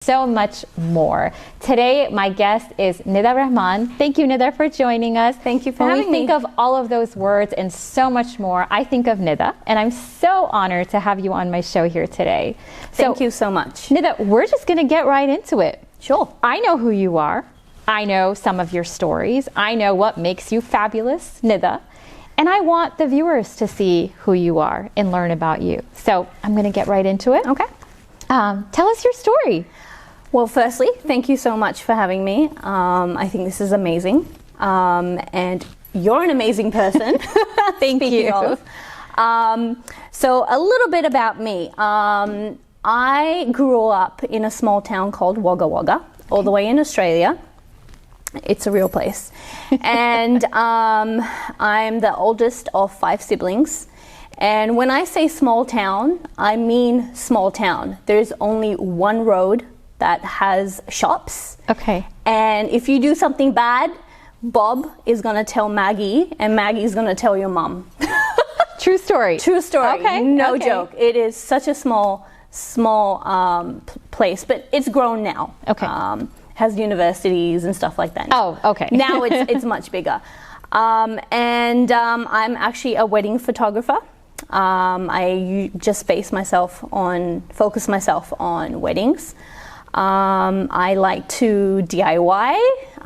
So much more. Today, my guest is Nida Rehman. Thank you, Nida, for joining us. Thank you for having me. When we think of all of those words and so much more, I think of Nida, and I'm so honored to have you on my show here today. Thank you so much. Nida, we're just going to get right into it. Sure. I know who you are. I know some of your stories. I know what makes you fabulous, Nida. And I want the viewers to see who you are and learn about you. So I'm going to get right into it. Okay. Tell us your story. Well, firstly, thank you so much for having me. I think this is amazing. And you're an amazing person. Thank you. So a little bit about me. I grew up in a small town called Wagga Wagga, all the way in Australia. It's a real place. And I'm the oldest of 5 siblings. And when I say small town, I mean small town. There's only one road that has shops. Okay. And if you do something bad, Bob is going to tell Maggie, and Maggie's going to tell your mom. True story. True story. Okay. No joke. It is such a small place, but it's grown now. Okay. Has universities and stuff like that. Oh, okay. Now it's much bigger. I'm actually a wedding photographer. I just focus myself on weddings. I like to DIY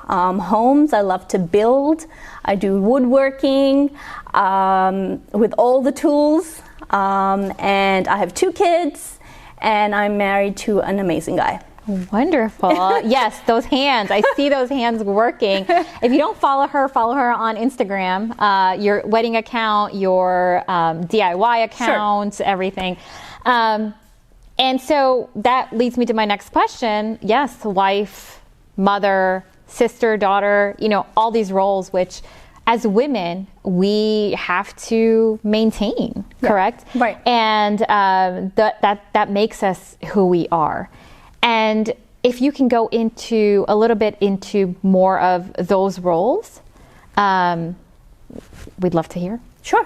homes. I love to build. I do woodworking with all the tools. And I have 2 kids, and I'm married to an amazing guy. Wonderful. Yes, those hands. I see those hands working. If you don't follow her on Instagram, your wedding account, your DIY account, sure. Everything. And so that leads me to my next question. Yes, wife, mother, sister, daughter, all these roles which as women we have to maintain, correct? Right. And that makes us who we are. And if you can go into a little bit into more of those roles, we'd love to hear. Sure.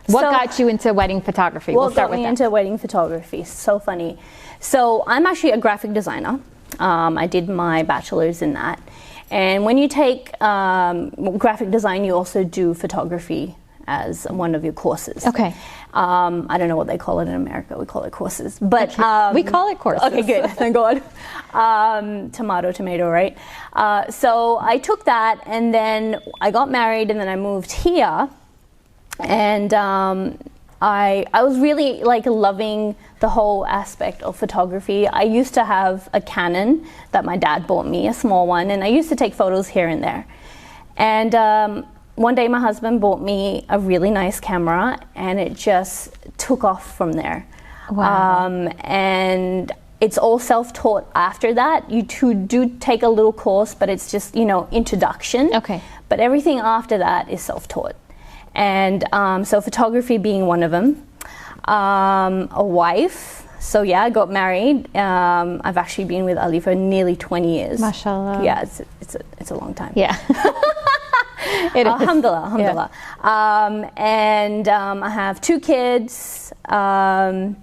What got you into wedding photography? We'll start with that. Into wedding photography. So funny. So I'm actually a graphic designer. I did my bachelor's in that. And when you take graphic design, you also do photography as one of your courses. Okay. I don't know what they call it in America. We call it courses. But we call it courses. Okay, good. Thank God. Tomato, right? So I took that, and then I got married, and then I moved here. And I was really loving the whole aspect of photography. I used to have a Canon that my dad bought me, a small one, and I used to take photos here and there. And one day my husband bought me a really nice camera, and it just took off from there. Wow. And it's all self-taught after that. You do take a little course, but it's just, introduction. Okay. But everything after that is self-taught. And so photography being one of them. A wife. So yeah, I got married. I've actually been with Ali for nearly 20 years. MashaAllah. Yeah, it's a long time. Yeah. It is. Alhamdulillah. Yeah. And I have 2 kids. That's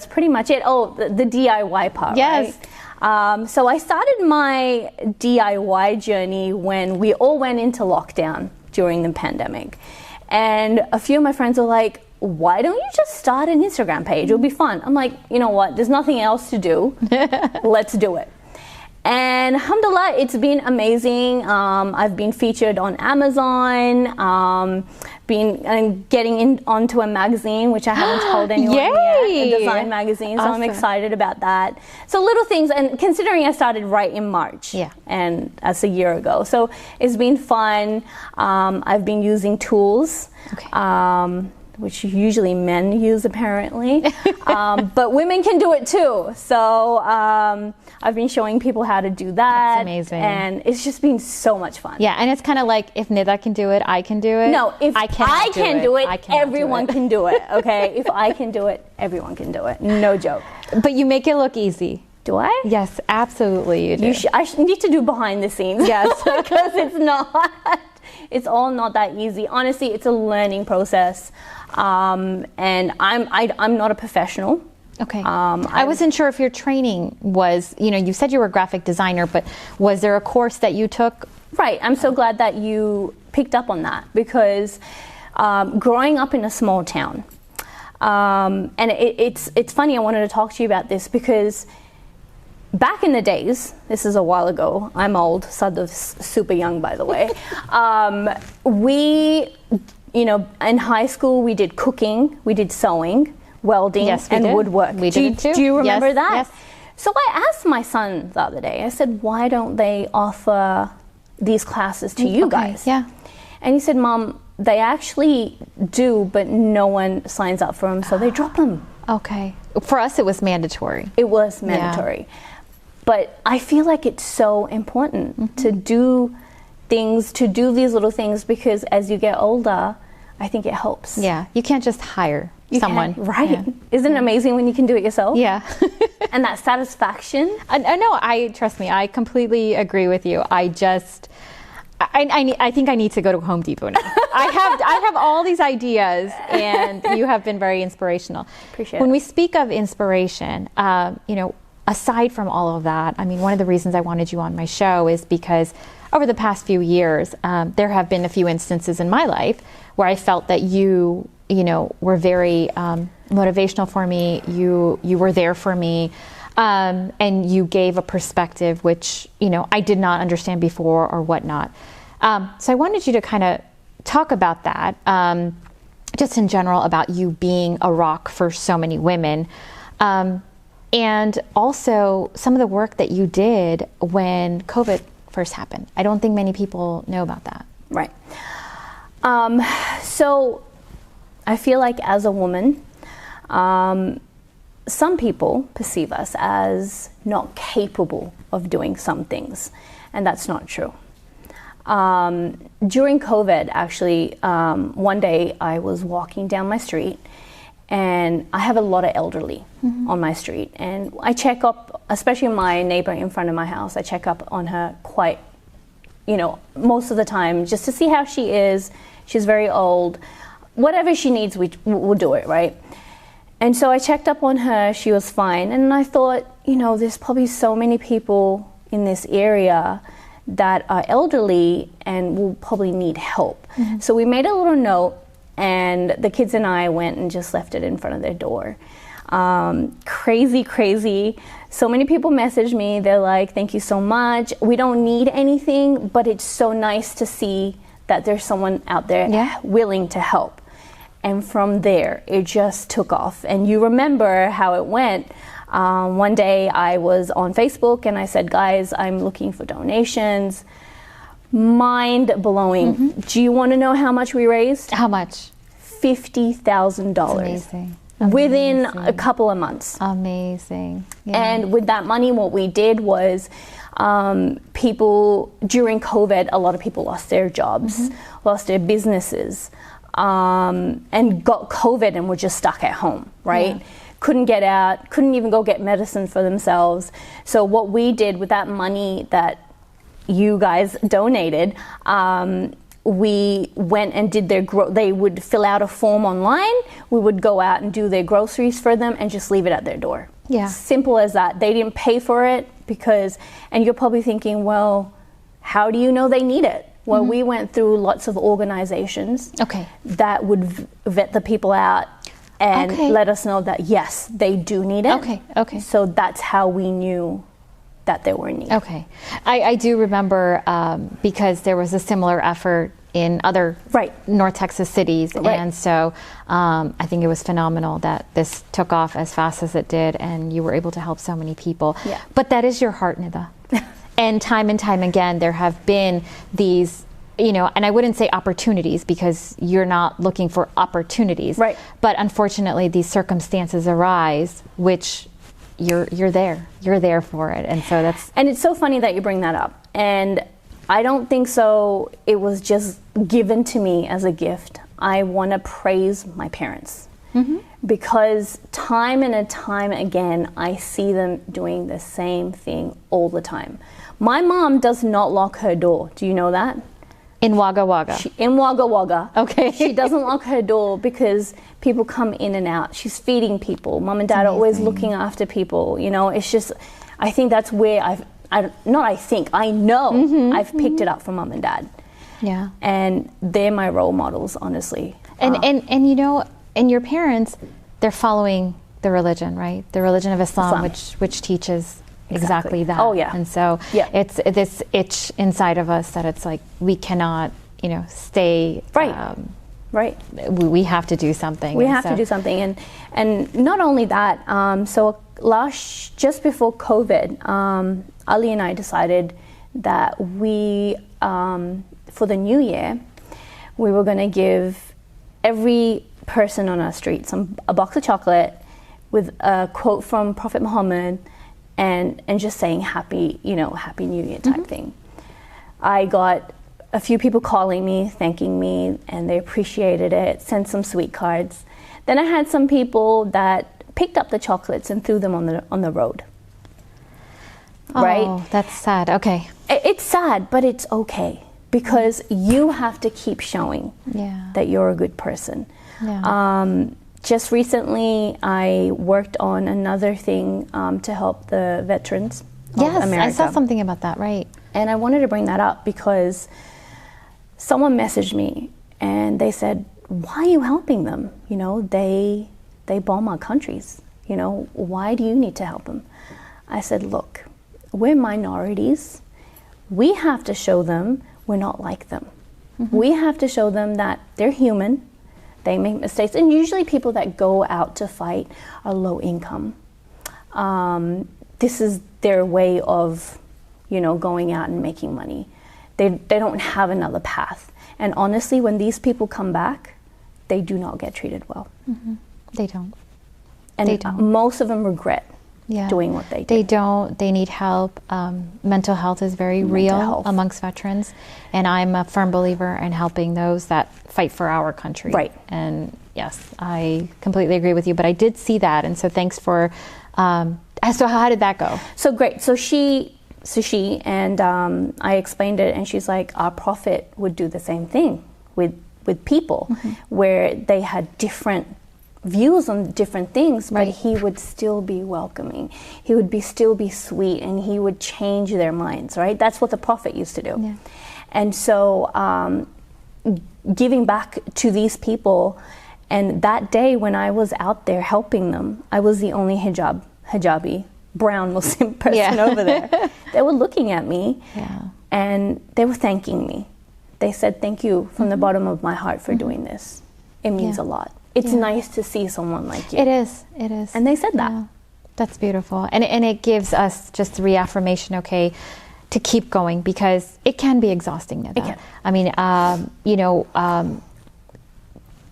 pretty much it. Oh, the DIY part. Yes. Right? So I started my DIY journey when we all went into lockdown during the pandemic. And a few of my friends were like, why don't you just start an Instagram page? It'll be fun. I'm like, you know what? There's nothing else to do. Let's do it. And alhamdulillah, it's been amazing. I've been featured on Amazon, getting onto a magazine, which I haven't told anyone yet, a design magazine, so awesome. I'm excited about that. So little things, and considering I started right in March, and that's a year ago. So it's been fun. I've been using tools. Okay. Which usually men use apparently, but women can do it too. So I've been showing people how to do that. That's amazing. And it's just been so much fun. Yeah, and it's kind of like, if Nida can do it, I can do it. No, if I can do it, everyone can do it, okay? If I can do it, everyone can do it. No joke. But you make it look easy. Do I? Yes, absolutely you do. I need to do behind the scenes. Yes. Because it's not. It's all not that easy. Honestly, it's a learning process. And I'm not a professional. Okay. I wasn't sure if your training was, you said you were a graphic designer, but was there a course that you took? Right. I'm so glad that you picked up on that, because growing up in a small town, and it's funny, I wanted to talk to you about this because back in the days, this is a while ago, I'm old, Sadaf's super young, by the way, we, in high school, we did cooking, we did sewing, welding, and woodwork. We did it too. Do you remember that? Yes. So I asked my son the other day, I said, why don't they offer these classes to you guys? Yeah. And he said, Mom, they actually do, but no one signs up for them, so they drop them. Okay. For us, it was mandatory. It was mandatory. Yeah. But I feel like it's so important to do things, to do these little things, because as you get older, I think it helps. Yeah. You can't just hire someone. Right. Yeah. Isn't it amazing when you can do it yourself? Yeah. And that satisfaction. Trust me, I completely agree with you. I think I need to go to Home Depot now. I have all these ideas, and you have been very inspirational. Appreciate it. When we speak of inspiration, aside from all of that, one of the reasons I wanted you on my show is because over the past few years, there have been a few instances in my life where I felt that you were very motivational for me. You were there for me. And you gave a perspective which, I did not understand before or whatnot. So I wanted you to kind of talk about that, just in general, about you being a rock for so many women. And also some of the work that you did when COVID first happened. I don't think many people know about that. Right. So I feel like as a woman, some people perceive us as not capable of doing some things, and that's not true. During COVID, actually, one day I was walking down my street, and I have a lot of elderly on my street, and I check up, especially my neighbor in front of my house, I check up on her quite, most of the time, just to see how she is. She's very old. Whatever she needs, we'll do it, right? And so I checked up on her, she was fine, and I thought, there's probably so many people in this area that are elderly and will probably need help. So we made a little note, and the kids and I went and just left it in front of their door. Crazy. So many people messaged me, they're like, thank you so much. We don't need anything, but it's so nice to see that there's someone out there willing to help. And from there, it just took off. And you remember how it went. One day I was on Facebook and I said, guys, I'm looking for donations. Mind blowing. Do you want to know how much we raised? How much? $50,000. Amazing. Within a couple of months. Amazing. Yeah. And with that money, what we did was people, during COVID, a lot of people lost their jobs, lost their businesses. And got COVID and were just stuck at home, right? Yeah. Couldn't get out, couldn't even go get medicine for themselves. So what we did with that money that you guys donated, we went and did they would fill out a form online, we would go out and do their groceries for them and just leave it at their door. Yeah. Simple as that. They didn't pay for it and you're probably thinking, well, how do you know they need it? Well, we went through lots of organizations that would vet the people out and let us know that, yes, they do need it. Okay. So that's how we knew that they were in need. Okay. I do remember because there was a similar effort in other North Texas cities. Right. And so I think it was phenomenal that this took off as fast as it did and you were able to help so many people. Yeah. But that is your heart, Nida. And time again, there have been these, and I wouldn't say opportunities because you're not looking for opportunities. Right. But unfortunately, these circumstances arise, which you're there. You're there for it. And so that's... And it's so funny that you bring that up. And I don't think so. It was just given to me as a gift. I want to praise my parents. Because time and time again, I see them doing the same thing all the time. My mom does not lock her door. Do you know that? In Wagga Wagga. In Wagga Wagga. Okay. She doesn't lock her door because people come in and out. She's feeding people. Mom and dad are always looking after people. You know, it's just, I think that's where I know I've picked it up from mom and dad. Yeah. And they're my role models, honestly. And you know, and your parents, they're following the religion, right? The religion of Islam. which teaches exactly that. Oh, yeah. And so it's this itch inside of us that it's like we cannot, you know, stay right. We have to do something. We have to do something, and not only that. So just before COVID, Ali and I decided that we, for the new year, we were going to give every person on our street a box of chocolate with a quote from Prophet Muhammad, and just saying happy New Year type thing. I got a few people calling me, thanking me, and they appreciated it, sent some sweet cards. Then I had some people that picked up the chocolates and threw them on the road. Right? Oh, that's sad. Okay. It's sad, but it's okay, because you have to keep showing that you're a good person. Yeah. Just recently, I worked on another thing to help the veterans of America. I saw something about that, right. And I wanted to bring that up because someone messaged me and they said, why are you helping them? You know, they bomb our countries. You know, why do you need to help them? I said, look, we're minorities. We have to show them we're not like them. We have to show them that they're human. They make mistakes, and usually people that go out to fight are low income. This is their way of, you know, going out and making money. They don't have another path. And honestly, when these people come back, they do not get treated well. They don't. And most of them regret doing what they did. They don't. They need help. Mental health is very real amongst veterans, and I'm a firm believer in helping those that fight for our country. Right. And yes, I completely agree with you. But I did see that, and so thanks for. So how did that go? So great. So she and I explained it, and she's like, our prophet would do the same thing with people, where they had different views on different things, but he would still be welcoming. He would still be sweet, and he would change their minds, right? That's what the prophet used to do. Yeah. And so giving back to these people, and that day when I was out there helping them, I was the only hijabi, brown Muslim person over there. They were looking at me, and they were thanking me. They said, thank you from the bottom of my heart for doing this. It means a lot. It's nice to see someone like you. It is. And they said that. Yeah. That's beautiful. And it gives us just the reaffirmation, okay, to keep going, because it can be exhausting, Nida. It can. I mean, you know,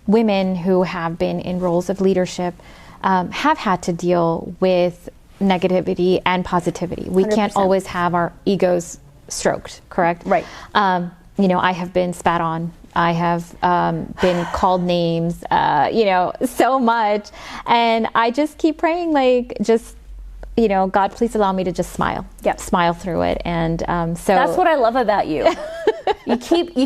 women who have been in roles of leadership have had to deal with negativity and positivity. We 100%. Can't always have our egos stroked, correct? Right. You know, I have been spat on. I have been called names, you know, so much. And I just keep praying, like, just, you know, God, please allow me to just smile. Yep. Smile through it. And so that's what I love about you. You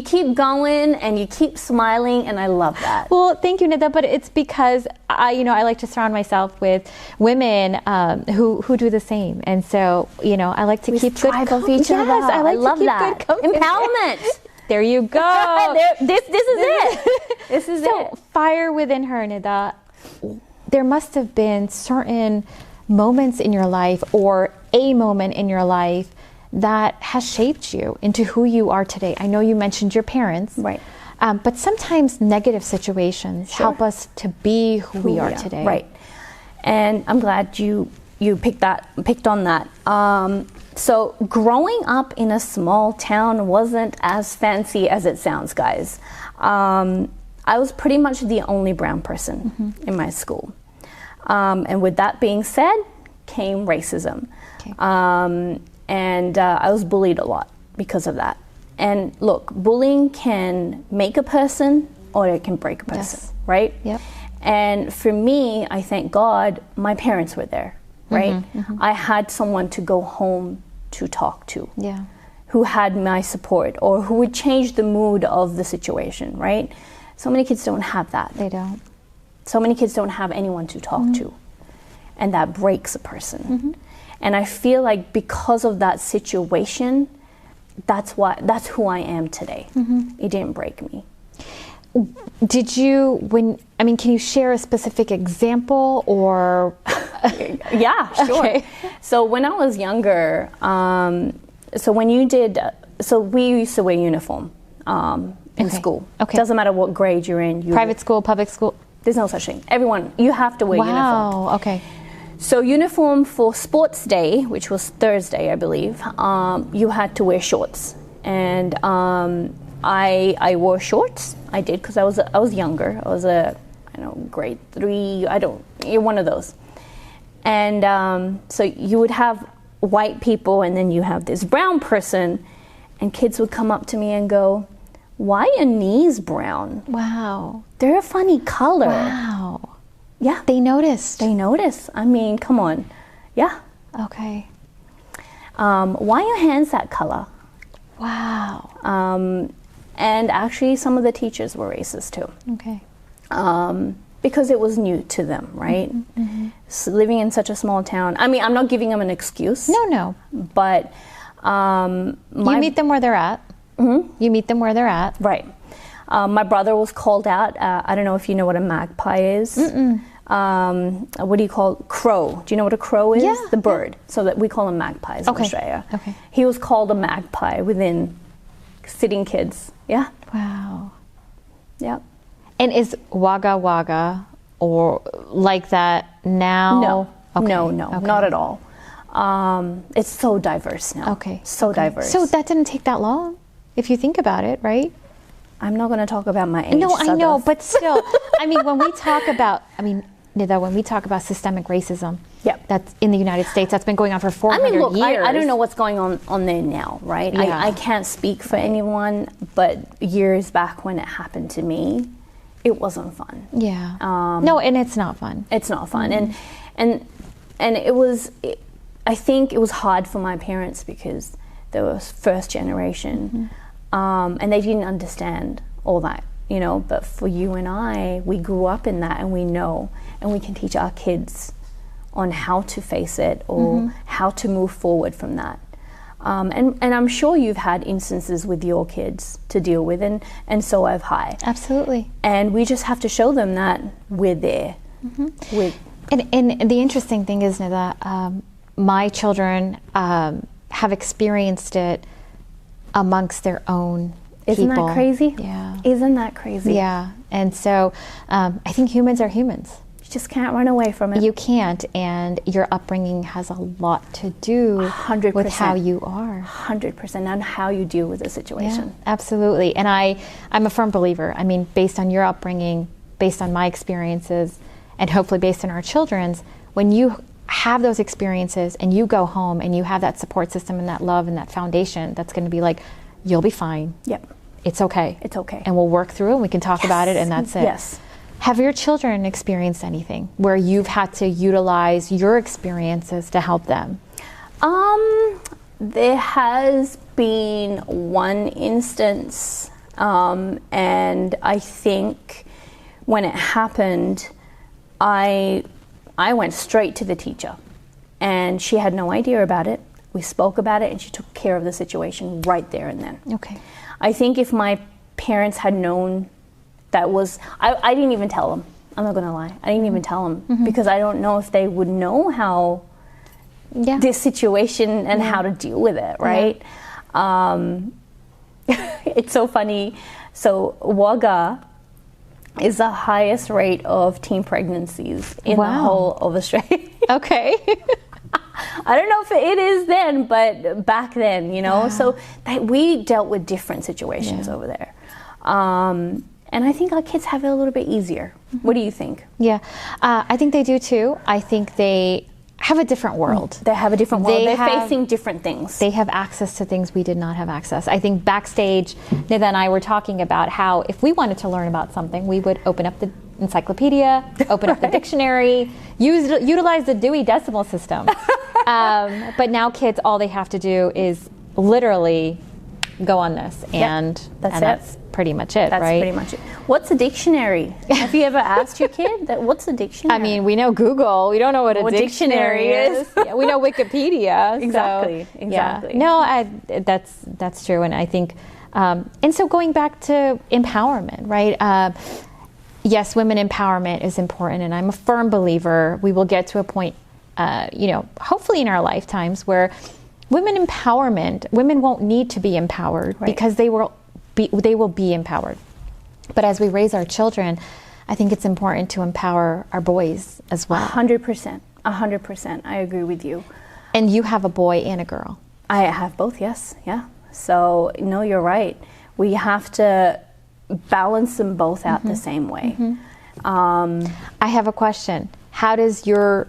keep going and you keep smiling, and I love that. Well, thank you, Nida. But it's because I like to surround myself with women who do the same. And so, you know, I like to keep good company. Each other. Yes, I love to keep that. Good company. Empowerment. There you go. This is it. This is it. Fire within her, Nida. There must have been certain moments in your life, or a moment in your life, that has shaped you into who you are today. I know you mentioned your parents. Right. But sometimes negative situations help us to be who we are today. Right. And I'm glad you picked on that. So growing up in a small town wasn't as fancy as it sounds, guys. I was pretty much the only brown person in my school. And with that being said, came racism. Okay. And I was bullied a lot because of that. And look, bullying can make a person or it can break a person, right? Yep. And for me, I thank God my parents were there, right? I had someone to go home to talk to, who had my support or who would change the mood of the situation, right? So many kids don't have that. They don't. So many kids don't have anyone to talk to, and that breaks a person. And I feel like because of that situation, that's who I am today. It didn't break me. Did you, can you share a specific example or? Yeah, sure. Okay. So when I was younger, we used to wear uniform in school. Okay. Doesn't matter what grade you're in. Private school, public school? There's no such thing. Everyone, you have to wear uniform. Wow, okay. So uniform for sports day, which was Thursday, I believe, you had to wear shorts. And I wore shorts. I did because I was younger. I was grade 3. You're one of those. And so you would have white people, and then you have this brown person, and kids would come up to me and go, "Why are your knees brown?" Wow. They're a funny color. Wow. Yeah. They noticed. They notice. I mean, come on. Yeah. Okay. Why are your hands that color? Wow. And actually, some of the teachers were racist too. Okay. Because it was new to them, right? So living in such a small town. I mean, I'm not giving them an excuse. No. But you meet them where they're at. You meet them where they're at. Right. My brother was called out. I don't know if you know what a magpie is. What do you call crow? Do you know what a crow is? Yeah, the bird. So that we call them magpies in Australia. Okay. He was called a magpie within sitting kids. Yeah. Wow. Yeah. And is Wagga Wagga or like that now? No. Okay. No, not at all. It's so diverse now. Okay. So diverse. So that didn't take that long, if you think about it, right? I'm not going to talk about my age. No, I know, but still, when we talk about, Nida, when we talk about systemic racism, that's in the United States, that's been going on for 400 years. I don't know what's going on there now, right? Yeah. I can't speak for anyone, but years back when it happened to me, it wasn't fun. Yeah. No, and it's not fun. It's not fun. And it was, I think it was hard for my parents because they were first generation. And they didn't understand all that, but for you and I, we grew up in that and we know, and we can teach our kids on how to face it or how to move forward from that. And I'm sure you've had instances with your kids to deal with, and so have I. Absolutely. And we just have to show them that we're there. And the interesting thing is that my children have experienced it amongst their own Isn't people. that crazy? Yeah. Isn't that crazy? Yeah. And so I think humans are humans. You just can't run away from it. You can't, and your upbringing has a lot to do 100%. with how you are. 100%, and how you deal with the situation. Yeah, absolutely. And I'm a firm believer. Based on your upbringing, based on my experiences, and hopefully based on our children's, when you have those experiences and you go home and you have that support system and that love and that foundation, that's going to be like, you'll be fine. Yep. It's okay. It's okay. And we'll work through it and we can talk about it, and that's it. Yes. Have your children experienced anything where you've had to utilize your experiences to help them? There has been one instance, and I think when it happened, I went straight to the teacher, and she had no idea about it. We spoke about it, and she took care of the situation right there and then. Okay. I think if my parents had known that was, I didn't even tell them. I'm not going to lie. I didn't even tell them because I don't know if they would know how this situation and how to deal with it, right? It's so funny. So Wagga is the highest rate of teen pregnancies in the whole of Australia. Okay. I don't know if it is then, but back then, so we dealt with different situations over there. And I think our kids have it a little bit easier. What do you think? Yeah, I think they do too. I think they have a different world. They have a different world. They're facing different things. They have access to things we did not have access. I think backstage, Nida and I were talking about how if we wanted to learn about something, we would open up the encyclopedia, open up the dictionary, utilize the Dewey Decimal System. But now kids, all they have to do is literally go on this, and that's pretty much it, That's right? pretty much it. What's a dictionary? Have you ever asked your kid that? What's a dictionary? I mean, we know Google. We don't know what a dictionary is. Yeah, we know Wikipedia. Exactly. So, exactly. Yeah. No, that's true, and I think, and so going back to empowerment, right? Yes, women empowerment is important, and I'm a firm believer we will get to a point, hopefully in our lifetimes where women won't need to be empowered, right, because they will be empowered. But as we raise our children, I think it's important to empower our boys as well. 100%. 100%. I agree with you. And you have a boy and a girl. I have both, yes. Yeah. So, no, you're right. We have to balance them both out the same way. I have a question. How does your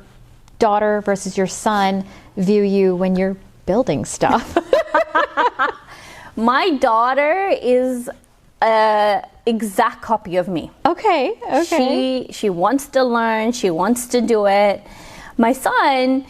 daughter versus your son view you when you're building stuff? My daughter is an exact copy of me. Okay. She wants to learn. She wants to do it. My son,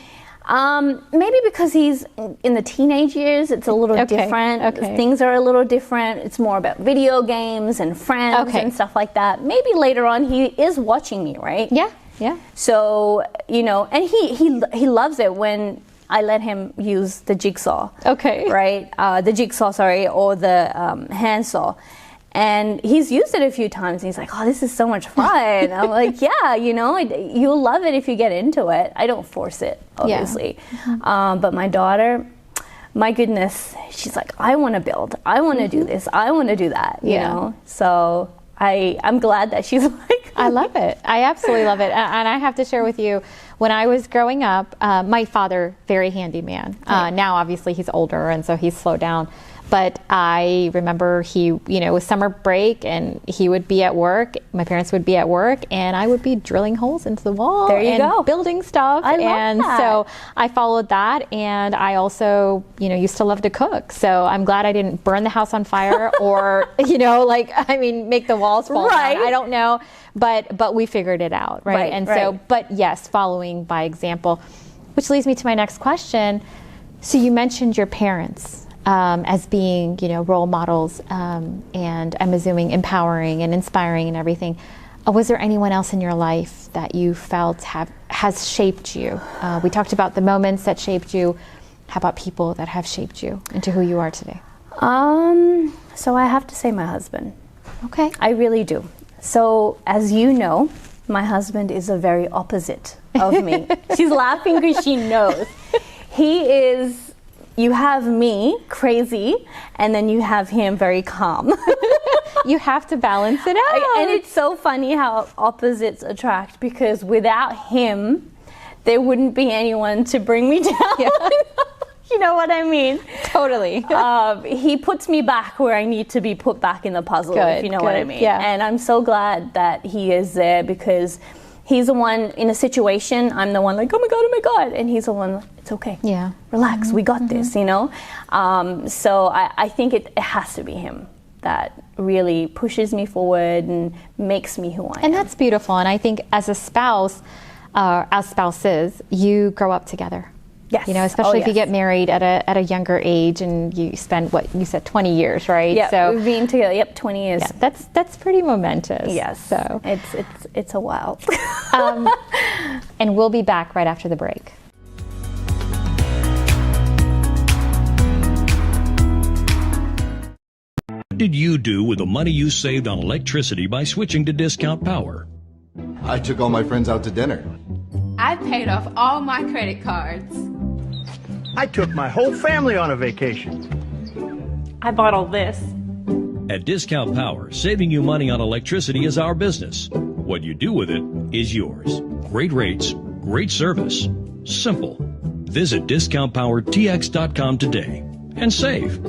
maybe because he's in the teenage years, it's a little different. Okay. Things are a little different. It's more about video games and friends and stuff like that. Maybe later on he is watching me, right? Yeah. So, and he loves it when I let him use the jigsaw. Okay. Right? The jigsaw, or the handsaw. And he's used it a few times, and he's like, oh, this is so much fun. I'm like, yeah, you'll love it if you get into it. I don't force it, obviously. Yeah. But my daughter, my goodness, she's like, I want to build. I want to do this. I want to do that, you know? So I'm glad that she's like, I love it. I absolutely love it. And I have to share with you, when I was growing up, my father, very handy man. Now, obviously, he's older, and so he's slowed down. But I remember it was summer break, and he would be at work. My parents would be at work, and I would be drilling holes into the wall and building stuff. I love that. So I followed that, and I also, used to love to cook. So I'm glad I didn't burn the house on fire or, make the walls fall down. I don't know, but we figured it out, right? And so, but yes, following by example, which leads me to my next question. So you mentioned your parents. As being, role models, and I'm assuming empowering and inspiring and everything. Was there anyone else in your life that you felt has shaped you? We talked about the moments that shaped you. How about people that have shaped you into who you are today? So I have to say my husband. Okay. I really do. So as you know, my husband is a very opposite of me. She's laughing because she knows. You have me, crazy, and then you have him, very calm. You have to balance it out. And it's so funny how opposites attract, because without him, there wouldn't be anyone to bring me down. Yeah. You know what I mean? Totally. He puts me back where I need to be put back in the puzzle, if you know what I mean. Yeah. And I'm so glad that he is there, because he's the one in a situation, I'm the one like, oh my God. And he's the one, it's okay. Yeah. Relax, we got this, So I think it has to be him that really pushes me forward and makes me who I am. And that's beautiful. And I think as a spouse, as spouses, you grow up together. Yes. Especially if you get married at a younger age and you spend, what you said, 20 years, right? Yeah, so we've been together, 20 years. Yeah, that's pretty momentous. Yes. So it's a while. And we'll be back right after the break. What did you do with the money you saved on electricity by switching to Discount Power? I took all my friends out to dinner. I paid off all my credit cards. I took my whole family on a vacation. I bought all this. At Discount Power, saving you money on electricity is our business. What you do with it is yours. Great rates, great service. Simple. Visit discountpowertx.com today and save.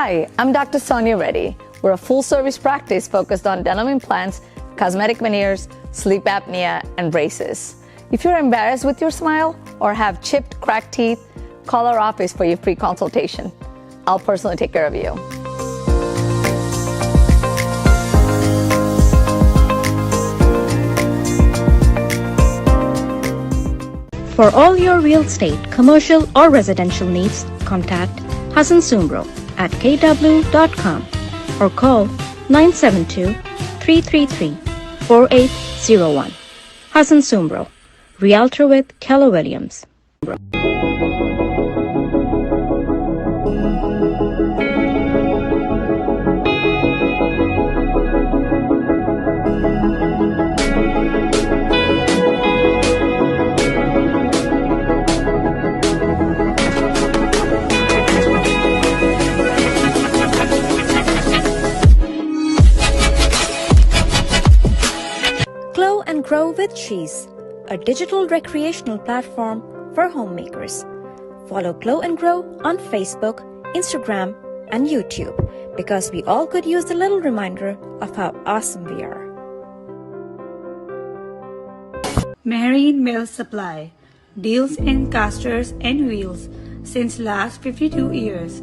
Hi, I'm Dr. Sonia Reddy. We're a full-service practice focused on dental implants, cosmetic veneers, sleep apnea, and braces. If you're embarrassed with your smile or have chipped, cracked teeth, call our office for your free consultation. I'll personally take care of you. For all your real estate, commercial or residential needs, contact Hassan Sumbro at kw.com or call 972-333-4801. Hassan Sumbro, Realtor with Keller Williams. Glow and Grow with Cheese, a digital recreational platform for homemakers. Follow Glow and Grow on Facebook, Instagram, and YouTube because we all could use a little reminder of how awesome we are. Marine Mill Supply deals in casters and wheels since last 52 years.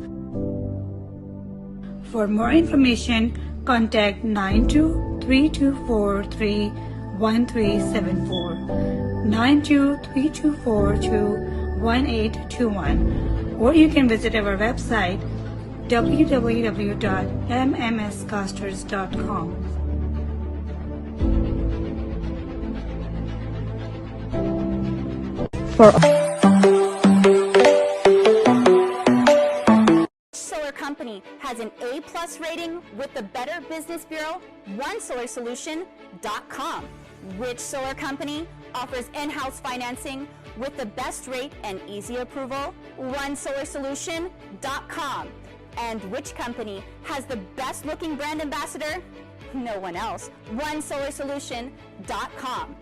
For more information, contact 92-3243-1374, 92-3242-1821, or you can visit our website www.mmscasters.com. Solar company has an A+ rating with the Better Business Bureau, OneSolarSolution.com. Which solar company offers in-house financing with the best rate and easy approval? OneSolarSolution.com. And which company has the best looking brand ambassador? No one else. OneSolarSolution.com.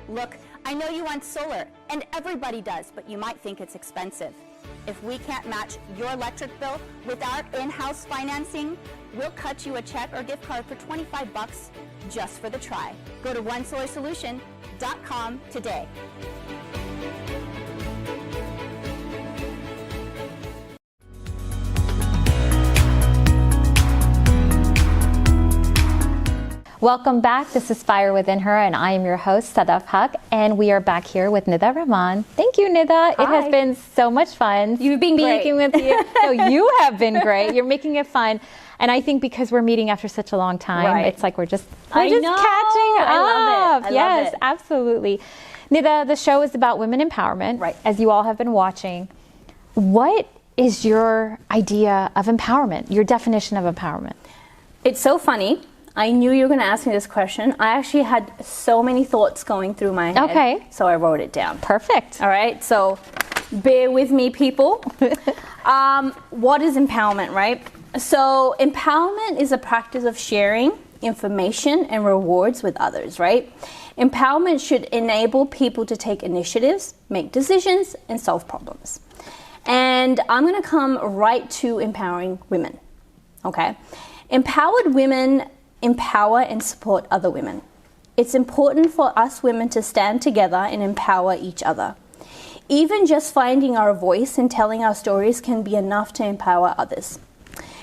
Look, I know you want solar, and everybody does, but you might think it's expensive. If we can't match your electric bill with our in-house financing, we'll cut you a check or gift card for $25 just for the try. Go to OneSolarSolution.com today. Welcome back. This is Fire Within Her, and I am your host, Sadaf, and we are back here with Nida Rehman. Thank you, Nida. Hi. It has been so much fun. You've been great. Speaking with you. No, you have been great. You're making it fun. And I think because we're meeting after such a long time, Right. it's like we're just I know. catching up. I love it. I love Yes, it. absolutely. Nida, the show is about women empowerment, Right. as you all have been watching. What is your idea of empowerment, your definition of empowerment? It's so funny. I knew you were going to ask me this question. I actually had so many thoughts going through my head. Okay. So I wrote it down. Perfect. All right. So bear with me, people. What is empowerment, right? So empowerment is a practice of sharing information and rewards with others, right? Empowerment should enable people to take initiatives, make decisions, and solve problems. And I'm going to come right to empowering women. Okay. Empowered women empower and support other women. It's important for us women to stand together and empower each other. Even just finding our voice and telling our stories can be enough to empower others.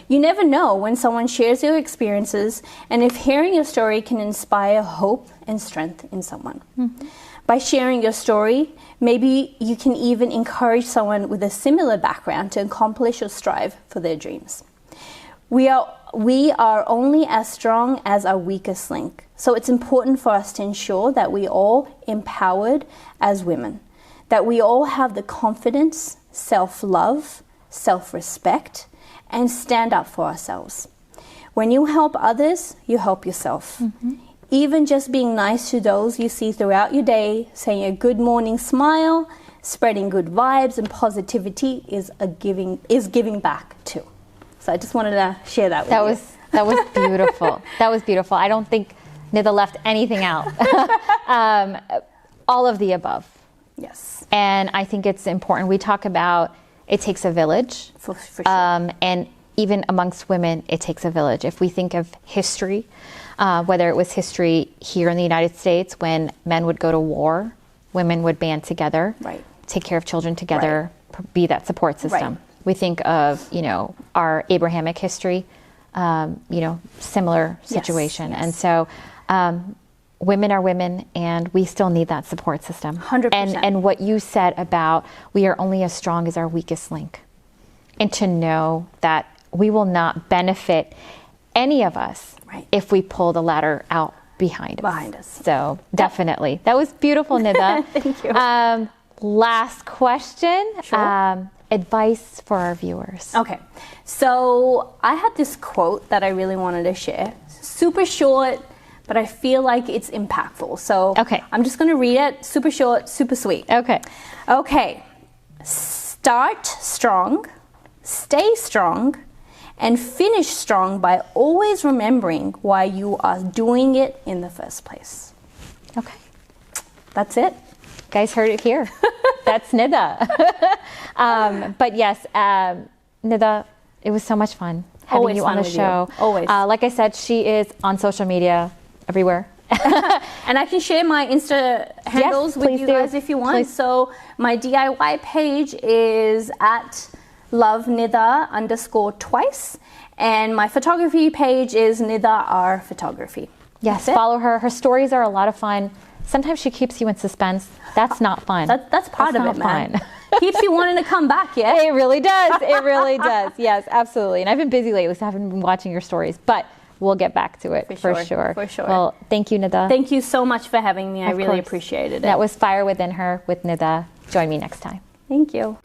You never know when someone shares their experiences, and if hearing your story can inspire hope and strength in someone. Mm-hmm. By sharing your story, maybe you can even encourage someone with a similar background to accomplish or strive for their dreams. We are only as strong as our weakest link. So it's important for us to ensure that we all empowered as women, that we all have the confidence, self-love, self-respect, and stand up for ourselves. When you help others, you help yourself. Mm-hmm. Even just being nice to those you see throughout your day, saying a good morning smile, spreading good vibes and positivity is giving back too. So I just wanted to share that with you. That was beautiful. That was beautiful. I don't think Nida left anything out. All of the above. Yes. And I think it's important. We talk about it takes a village. For sure. And even amongst women, it takes a village. If we think of history, whether it was history here in the United States when men would go to war, women would band together, take care of children together, be that support system. We think of, our Abrahamic history, similar situation. And so women are women, and we still need that support system. 100%. And what you said about we are only as strong as our weakest link. And to know that we will not benefit any of us if we pull the ladder out behind us. So definitely. That was beautiful, Nida. Thank you. Last question. Sure. Advice for our viewers. Okay. So I had this quote that I really wanted to share. Super short, but I feel like it's impactful. So I'm just going to read it. Super short, super sweet. Okay. Start strong, stay strong, and finish strong by always remembering why you are doing it in the first place. Okay. That's it. Guys heard it here. That's Nida. But yes, Nida, it was so much fun having you on the show. Always. Like I said, she is on social media everywhere. And I can share my Insta handles with you guys if you want. So my DIY page is at lovenida_twice. And my photography page is Nida R Photography. Yes, follow her. Her stories are a lot of fun. Sometimes she keeps you in suspense. That's not fun. That's part of it, man. Keeps you wanting to come back, yeah? It really does. It really does. Yes, absolutely. And I've been busy lately, so I haven't been watching your stories. But we'll get back to it for sure. For sure. Well, thank you, Nida. Thank you so much for having me. I really appreciated it. That was Fire Within Her with Nida. Join me next time. Thank you.